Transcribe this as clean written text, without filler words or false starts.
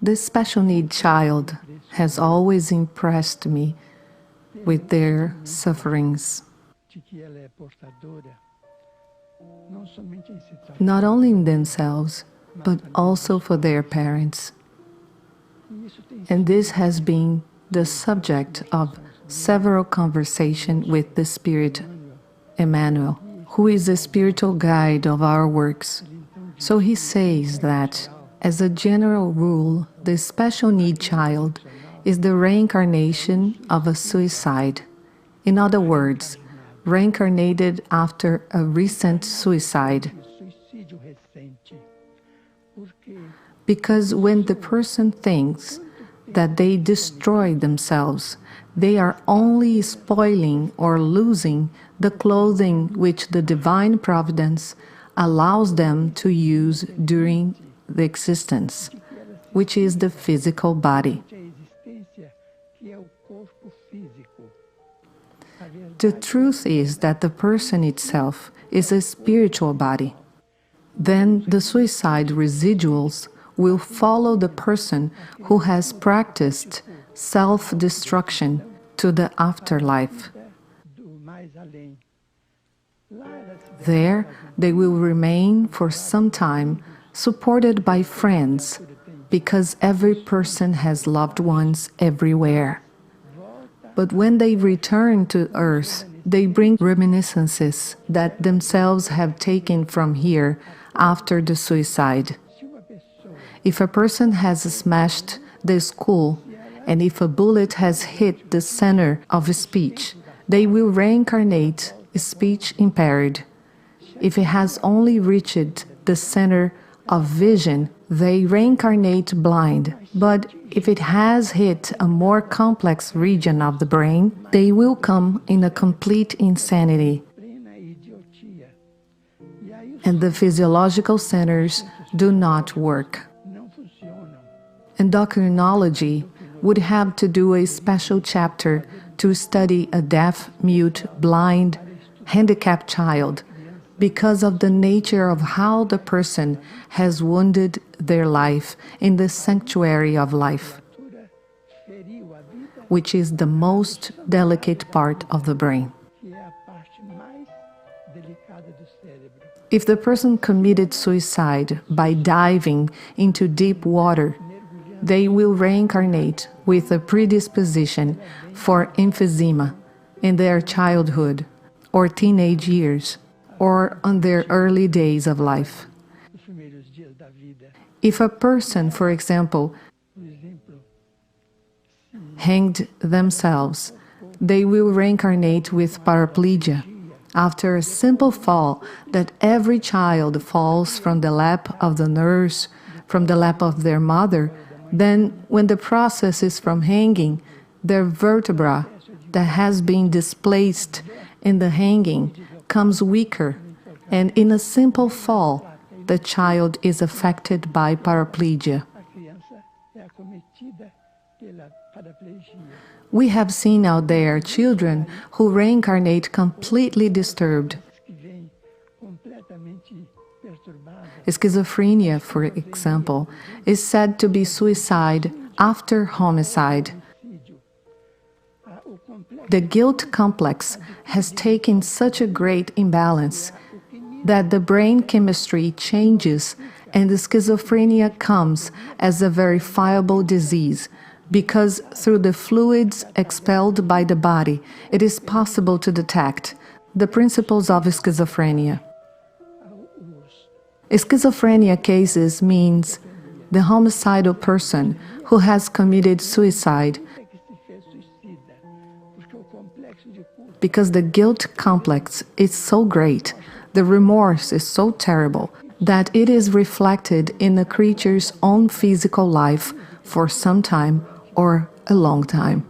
This special need child has always impressed me with their sufferings, not only in themselves, but also for their parents. And this has been the subject of several conversations with the Spirit Emmanuel, who is the spiritual guide of our works. So he says that, as a general rule, the special need child is the reincarnation of a suicide. In other words, reincarnated after a recent suicide. Because when the person thinks that they destroy themselves, they are only spoiling or losing the clothing which the divine providence allows them to use during the existence, which is the physical body. The truth is that the person itself is a spiritual body. Then the suicide residuals will follow the person who has practiced self-destruction to the afterlife. There they will remain for some time, supported by friends, because every person has loved ones everywhere. But when they return to earth, they bring reminiscences that themselves have taken from here after the suicide. If a person has smashed the skull, and if a bullet has hit the center of speech, they will reincarnate speech impaired. If it has only reached the center of vision, they reincarnate blind. But if it has hit a more complex region of the brain, they will come in a complete insanity. And the physiological centers do not work. Endocrinology would have to do a special chapter to study a deaf, mute, blind, handicapped child, because of the nature of how the person has wounded their life in the sanctuary of life, which is the most delicate part of the brain. If the person committed suicide by diving into deep water, they will reincarnate with a predisposition for emphysema in their childhood or teenage years, or on their early days of life. If a person, for example, hanged themselves, they will reincarnate with paraplegia after a simple fall that every child falls from the lap of the nurse, from the lap of their mother. Then, when the process is from hanging, their vertebra that has been displaced in the hanging comes weaker, and in a simple fall, the child is affected by paraplegia. We have seen out there children who reincarnate completely disturbed. Schizophrenia, for example, is said to be suicide after homicide. The guilt complex has taken such a great imbalance that the brain chemistry changes and the schizophrenia comes as a verifiable disease, because through the fluids expelled by the body, it is possible to detect the principles of schizophrenia. Schizophrenia cases means the homicidal person who has committed suicide because the guilt complex is so great, the remorse is so terrible, that it is reflected in the creature's own physical life for some time or a long time.